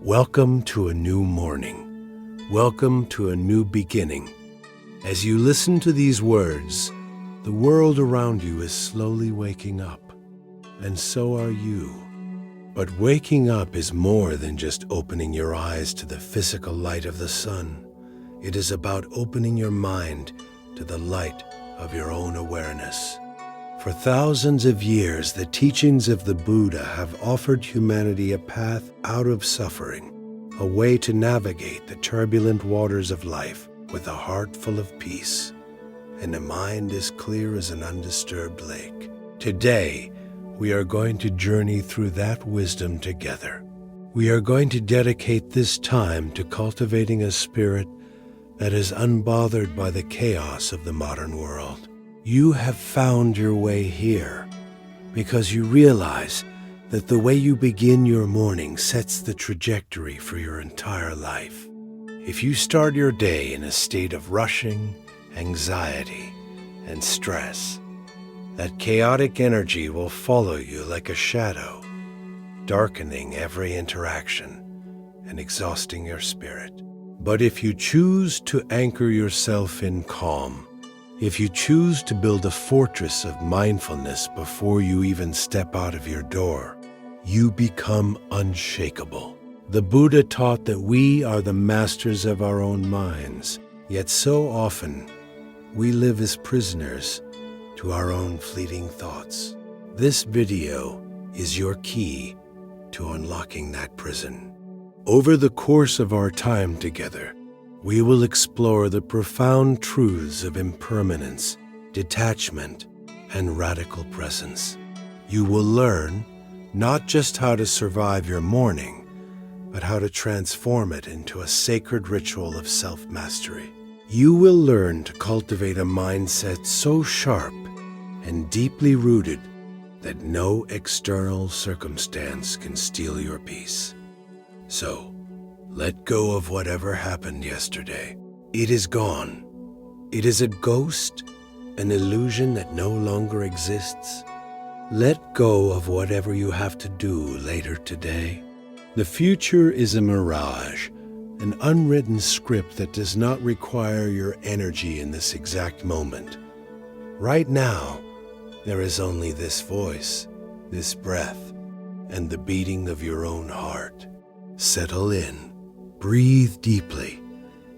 Welcome to a new morning. Welcome to a new beginning. As you listen to these words, the world around you is slowly waking up, and so are you. But waking up is more than just opening your eyes to the physical light of the sun. It is about opening your mind to the light of your own awareness. For thousands of years, the teachings of the Buddha have offered humanity a path out of suffering, a way to navigate the turbulent waters of life with a heart full of peace and a mind as clear as an undisturbed lake. Today, we are going to journey through that wisdom together. We are going to dedicate this time to cultivating a spirit that is unbothered by the chaos of the modern world. You have found your way here because you realize that the way you begin your morning sets the trajectory for your entire life. If you start your day in a state of rushing, anxiety, and stress, that chaotic energy will follow you like a shadow, darkening every interaction and exhausting your spirit. But if you choose to anchor yourself in calm, if you choose to build a fortress of mindfulness before you even step out of your door, you become unshakable. The Buddha taught that we are the masters of our own minds, yet so often we live as prisoners to our own fleeting thoughts. This video is your key to unlocking that prison. Over the course of our time together, we will explore the profound truths of impermanence, detachment, and radical presence. You will learn not just how to survive your morning, but how to transform it into a sacred ritual of self-mastery. You will learn to cultivate a mindset so sharp and deeply rooted that no external circumstance can steal your peace. So, let go of whatever happened yesterday. It is gone. It is a ghost, an illusion that no longer exists. Let go of whatever you have to do later today. The future is a mirage, an unwritten script that does not require your energy in this exact moment. Right now, there is only this voice, this breath, and the beating of your own heart. Settle in. Breathe deeply,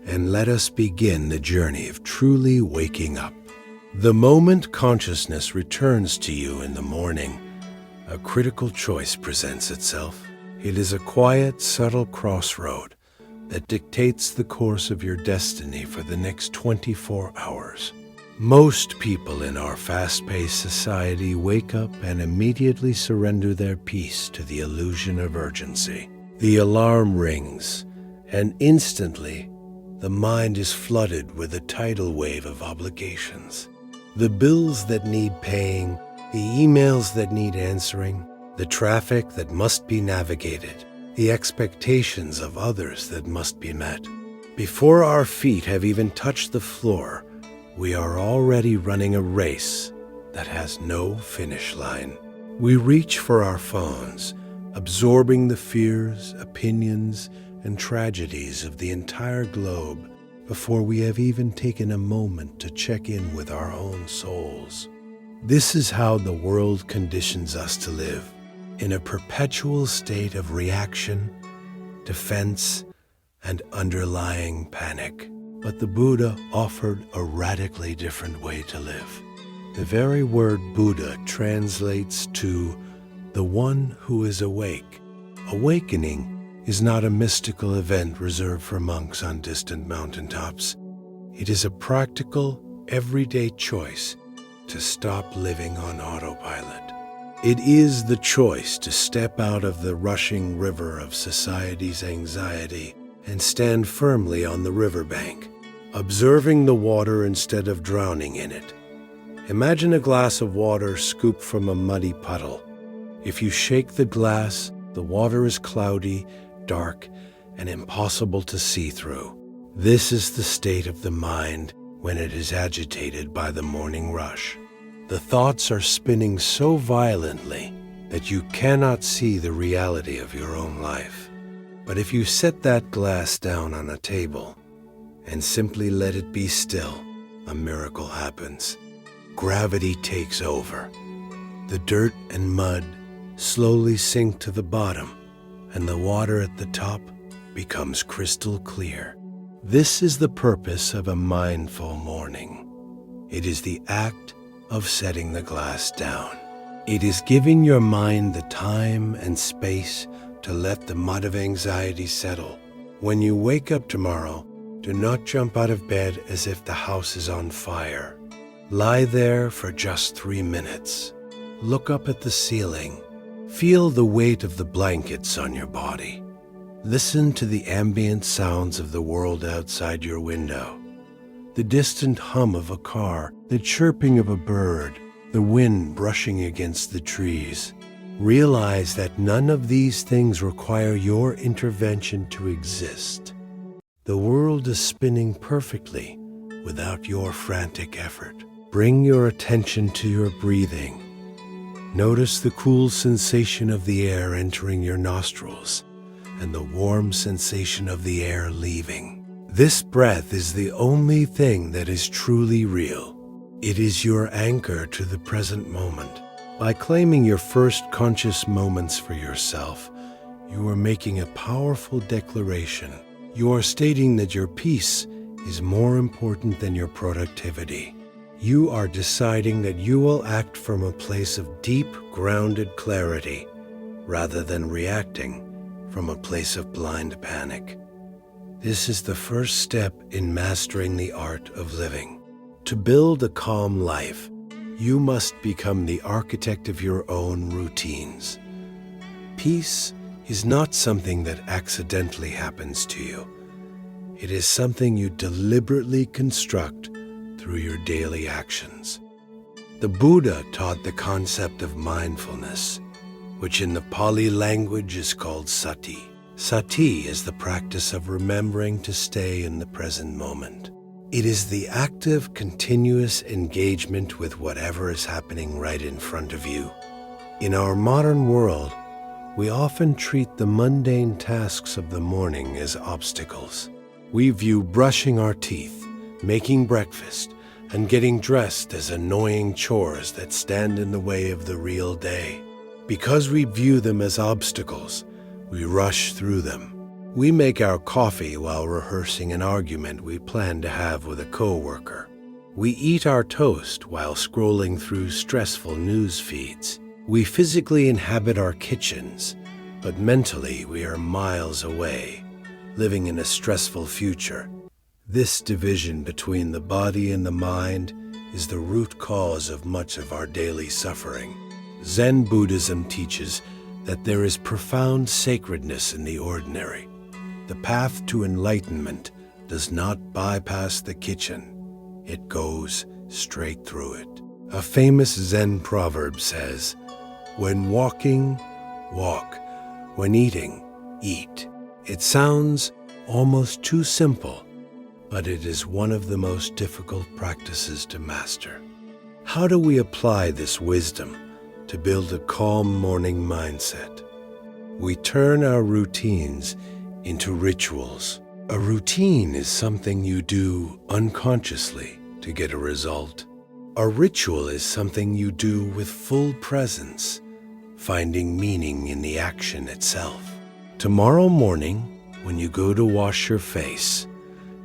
and let us begin the journey of truly waking up. The moment consciousness returns to you in the morning, a critical choice presents itself. It is a quiet, subtle crossroad that dictates the course of your destiny for the next 24 hours. Most people in our fast-paced society wake up and immediately surrender their peace to the illusion of urgency. The alarm rings, and instantly, the mind is flooded with a tidal wave of obligations. The bills that need paying, the emails that need answering, the traffic that must be navigated, the expectations of others that must be met. Before our feet have even touched the floor, we are already running a race that has no finish line. We reach for our phones, absorbing the fears, opinions, and tragedies of the entire globe before we have even taken a moment to check in with our own souls. This is how the world conditions us to live, in a perpetual state of reaction, defense, and underlying panic. But the Buddha offered a radically different way to live. The very word Buddha translates to the one who is awake. Awakening is not a mystical event reserved for monks on distant mountaintops. It is a practical, everyday choice to stop living on autopilot. It is the choice to step out of the rushing river of society's anxiety and stand firmly on the riverbank, observing the water instead of drowning in it. Imagine a glass of water scooped from a muddy puddle. If you shake the glass, the water is cloudy, dark, and impossible to see through. This is the state of the mind when it is agitated by the morning rush. The thoughts are spinning so violently that you cannot see the reality of your own life. But if you set that glass down on a table and simply let it be still, a miracle happens. Gravity takes over. The dirt and mud slowly sink to the bottom, and the water at the top becomes crystal clear. This is the purpose of a mindful morning. It is the act of setting the glass down. It is giving your mind the time and space to let the mud of anxiety settle. When you wake up tomorrow, do not jump out of bed as if the house is on fire. Lie there for just 3 minutes. Look up at the ceiling. Feel the weight of the blankets on your body. Listen to the ambient sounds of the world outside your window. The distant hum of a car, the chirping of a bird, the wind brushing against the trees. Realize that none of these things require your intervention to exist. The world is spinning perfectly without your frantic effort. Bring your attention to your breathing. Notice the cool sensation of the air entering your nostrils and the warm sensation of the air leaving. This breath is the only thing that is truly real. It is your anchor to the present moment. By claiming your first conscious moments for yourself, you are making a powerful declaration. You are stating that your peace is more important than your productivity. You are deciding that you will act from a place of deep, grounded clarity, rather than reacting from a place of blind panic. This is the first step in mastering the art of living. To build a calm life, you must become the architect of your own routines. Peace is not something that accidentally happens to you. It is something you deliberately construct through your daily actions. The Buddha taught the concept of mindfulness, which in the Pali language is called sati. Sati is the practice of remembering to stay in the present moment. It is the active, continuous engagement with whatever is happening right in front of you. In our modern world, we often treat the mundane tasks of the morning as obstacles. We view brushing our teeth, making breakfast, and getting dressed as annoying chores that stand in the way of the real day. Because we view them as obstacles, we rush through them. We make our coffee while rehearsing an argument we plan to have with a coworker. We eat our toast while scrolling through stressful news feeds. We physically inhabit our kitchens, but mentally we are miles away, living in a stressful future. This division between the body and the mind is the root cause of much of our daily suffering. Zen Buddhism teaches that there is profound sacredness in the ordinary. The path to enlightenment does not bypass the kitchen. It goes straight through it. A famous Zen proverb says, "When walking, walk. When eating, eat." It sounds almost too simple, but it is one of the most difficult practices to master. How do we apply this wisdom to build a calm morning mindset? We turn our routines into rituals. A routine is something you do unconsciously to get a result. A ritual is something you do with full presence, finding meaning in the action itself. Tomorrow morning, when you go to wash your face,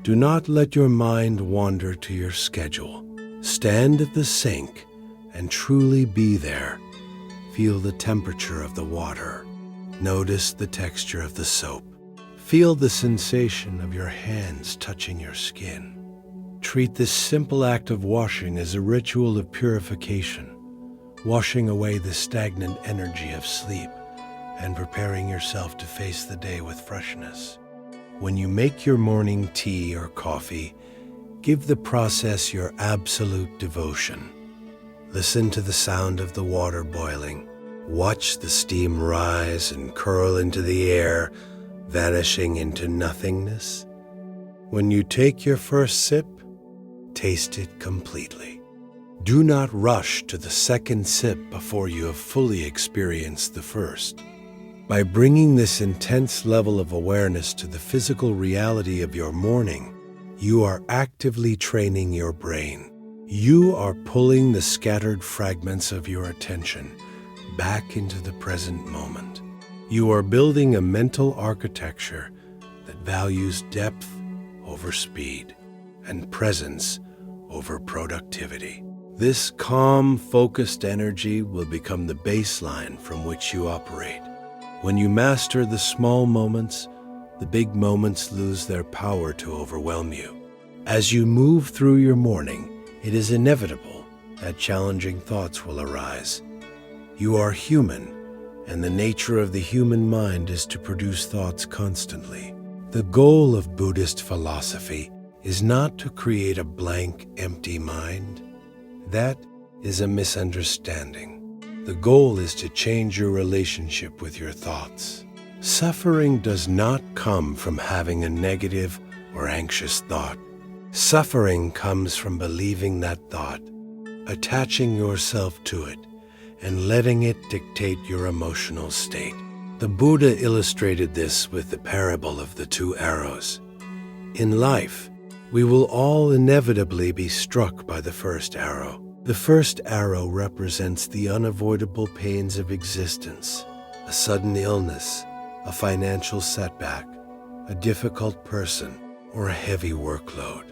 do not let your mind wander to your schedule. Stand at the sink and truly be there. Feel the temperature of the water. Notice the texture of the soap. Feel the sensation of your hands touching your skin. Treat this simple act of washing as a ritual of purification, washing away the stagnant energy of sleep and preparing yourself to face the day with freshness. When you make your morning tea or coffee, give the process your absolute devotion. Listen to the sound of the water boiling. Watch the steam rise and curl into the air, vanishing into nothingness. When you take your first sip, taste it completely. Do not rush to the second sip before you have fully experienced the first. By bringing this intense level of awareness to the physical reality of your morning, you are actively training your brain. You are pulling the scattered fragments of your attention back into the present moment. You are building a mental architecture that values depth over speed and presence over productivity. This calm, focused energy will become the baseline from which you operate. When you master the small moments, the big moments lose their power to overwhelm you. As you move through your morning, it is inevitable that challenging thoughts will arise. You are human, and the nature of the human mind is to produce thoughts constantly. The goal of Buddhist philosophy is not to create a blank, empty mind. That is a misunderstanding. The goal is to change your relationship with your thoughts. Suffering does not come from having a negative or anxious thought. Suffering comes from believing that thought, attaching yourself to it, and letting it dictate your emotional state. The Buddha illustrated this with the parable of the two arrows. In life, we will all inevitably be struck by the first arrow. The first arrow represents the unavoidable pains of existence, a sudden illness, a financial setback, a difficult person, or a heavy workload.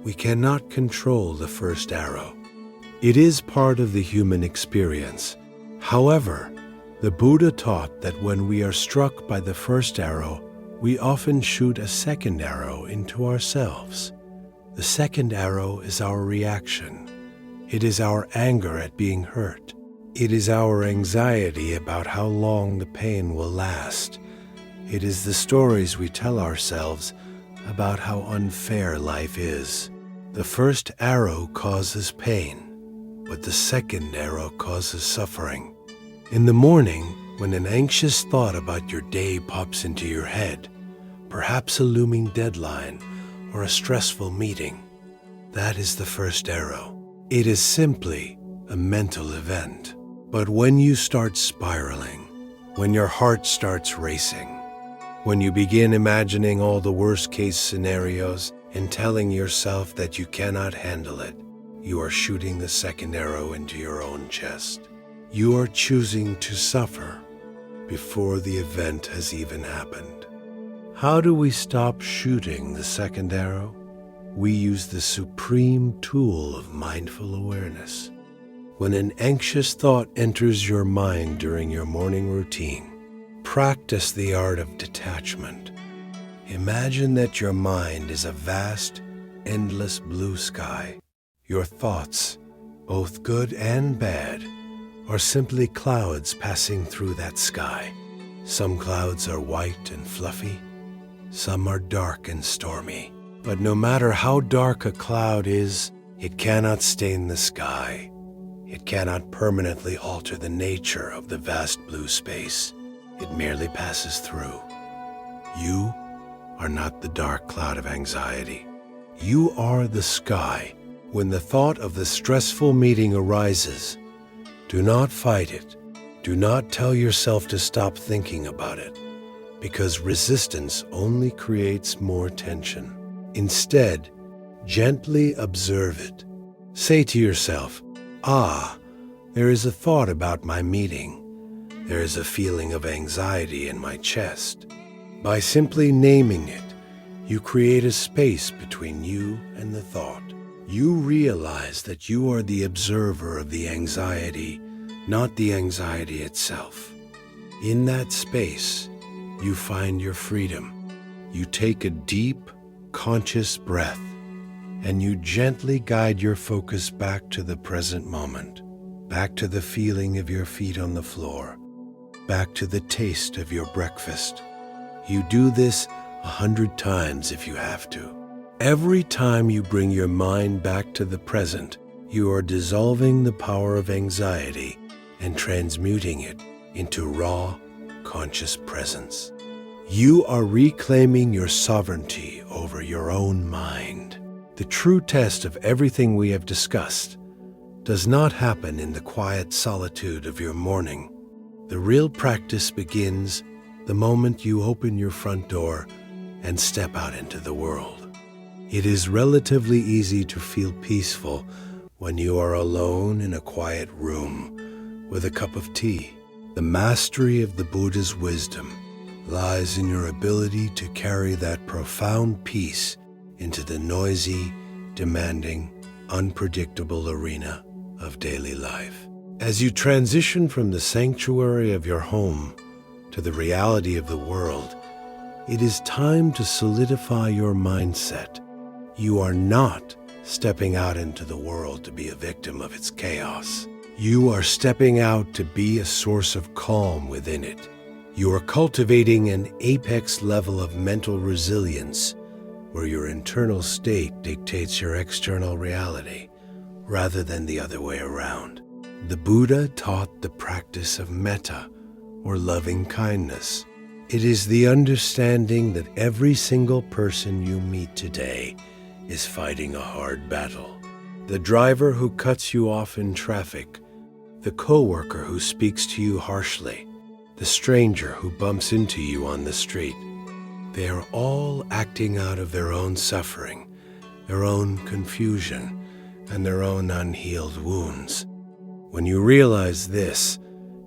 We cannot control the first arrow. It is part of the human experience. However, the Buddha taught that when we are struck by the first arrow, we often shoot a second arrow into ourselves. The second arrow is our reaction. It is our anger at being hurt. It is our anxiety about how long the pain will last. It is the stories we tell ourselves about how unfair life is. The first arrow causes pain, but the second arrow causes suffering. In the morning, when an anxious thought about your day pops into your head, perhaps a looming deadline or a stressful meeting, that is the first arrow. It is simply a mental event. But when you start spiraling, when your heart starts racing, when you begin imagining all the worst-case scenarios and telling yourself that you cannot handle it, you are shooting the second arrow into your own chest. You are choosing to suffer before the event has even happened. How do we stop shooting the second arrow? We use the supreme tool of mindful awareness. When an anxious thought enters your mind during your morning routine, practice the art of detachment. Imagine that your mind is a vast, endless blue sky. Your thoughts, both good and bad, are simply clouds passing through that sky. Some clouds are white and fluffy, some are dark and stormy. But no matter how dark a cloud is, it cannot stain the sky. It cannot permanently alter the nature of the vast blue space. It merely passes through. You are not the dark cloud of anxiety. You are the sky. When the thought of the stressful meeting arises, do not fight it. Do not tell yourself to stop thinking about it, because resistance only creates more tension. Instead, gently observe it. Say to yourself, there is a thought about my meeting. There is a feeling of anxiety in my chest. By simply naming it, you create a space between you and the thought. You realize that you are the observer of the anxiety, not the anxiety itself. In that space, you find your freedom. You take a deep, conscious breath, and you gently guide your focus back to the present moment, back to the feeling of your feet on the floor, back to the taste of your breakfast. You do this 100 times if you have to. Every time you bring your mind back to the present, you are dissolving the power of anxiety and transmuting it into raw, conscious presence. You are reclaiming your sovereignty over your own mind. The true test of everything we have discussed does not happen in the quiet solitude of your morning. The real practice begins the moment you open your front door and step out into the world. It is relatively easy to feel peaceful when you are alone in a quiet room with a cup of tea. The mastery of the Buddha's wisdom lies in your ability to carry that profound peace into the noisy, demanding, unpredictable arena of daily life. As you transition from the sanctuary of your home to the reality of the world, it is time to solidify your mindset. You are not stepping out into the world to be a victim of its chaos. You are stepping out to be a source of calm within it. You are cultivating an apex level of mental resilience where your internal state dictates your external reality rather than the other way around. The Buddha taught the practice of metta, or loving kindness. It is the understanding that every single person you meet today is fighting a hard battle. The driver who cuts you off in traffic, the coworker who speaks to you harshly, the stranger who bumps into you on the street. They are all acting out of their own suffering, their own confusion, and their own unhealed wounds. When you realize this,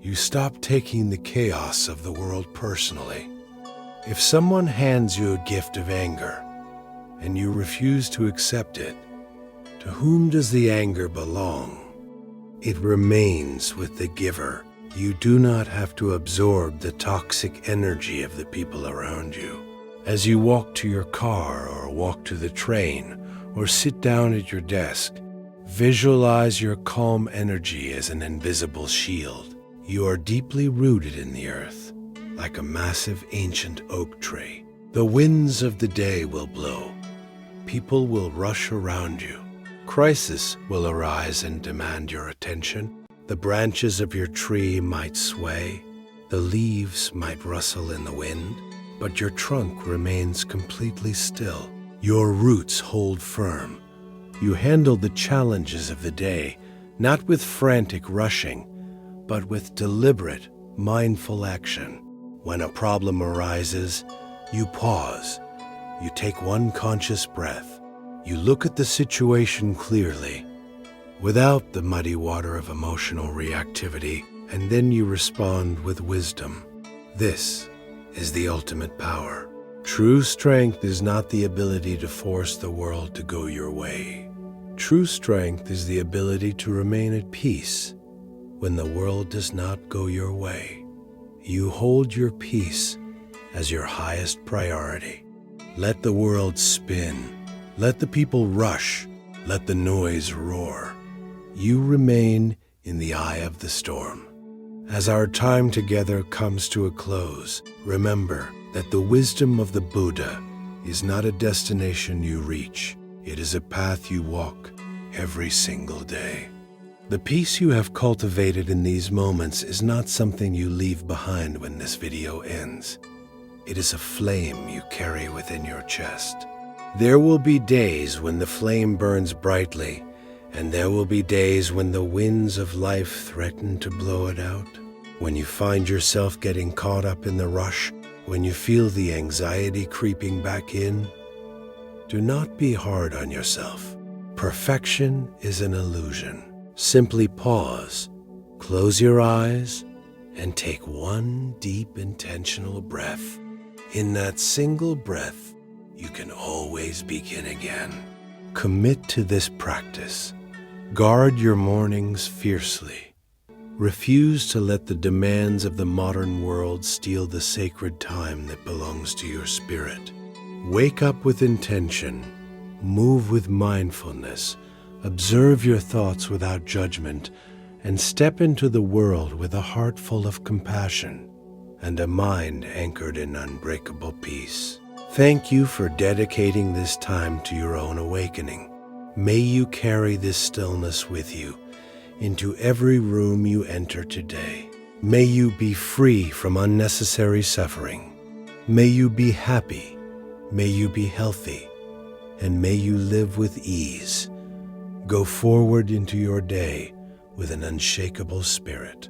you stop taking the chaos of the world personally. If someone hands you a gift of anger, and you refuse to accept it, to whom does the anger belong? It remains with the giver. You do not have to absorb the toxic energy of the people around you. As you walk to your car or walk to the train or sit down at your desk, visualize your calm energy as an invisible shield. You are deeply rooted in the earth, like a massive ancient oak tree. The winds of the day will blow. People will rush around you. Crisis will arise and demand your attention. The branches of your tree might sway, the leaves might rustle in the wind, but your trunk remains completely still. Your roots hold firm. You handle the challenges of the day, not with frantic rushing, but with deliberate, mindful action. When a problem arises, you pause. You take one conscious breath. You look at the situation clearly, without the muddy water of emotional reactivity, and then you respond with wisdom. This is the ultimate power. True strength is not the ability to force the world to go your way. True strength is the ability to remain at peace when the world does not go your way. You hold your peace as your highest priority. Let the world spin. Let the people rush. Let the noise roar. You remain in the eye of the storm. As our time together comes to a close, remember that the wisdom of the Buddha is not a destination you reach. It is a path you walk every single day. The peace you have cultivated in these moments is not something you leave behind when this video ends. It is a flame you carry within your chest. There will be days when the flame burns brightly, and there will be days when the winds of life threaten to blow it out. When you find yourself getting caught up in the rush, when you feel the anxiety creeping back in, do not be hard on yourself. Perfection is an illusion. Simply pause, close your eyes, and take one deep intentional breath. In that single breath, you can always begin again. Commit to this practice. Guard your mornings fiercely. Refuse to let the demands of the modern world steal the sacred time that belongs to your spirit. Wake up with intention. Move with mindfulness. Observe your thoughts without judgment, and step into the world with a heart full of compassion and a mind anchored in unbreakable peace. Thank you for dedicating this time to your own awakening. May you carry this stillness with you into every room you enter today. May you be free from unnecessary suffering. May you be happy. May you be healthy. And may you live with ease. Go forward into your day with an unshakable spirit.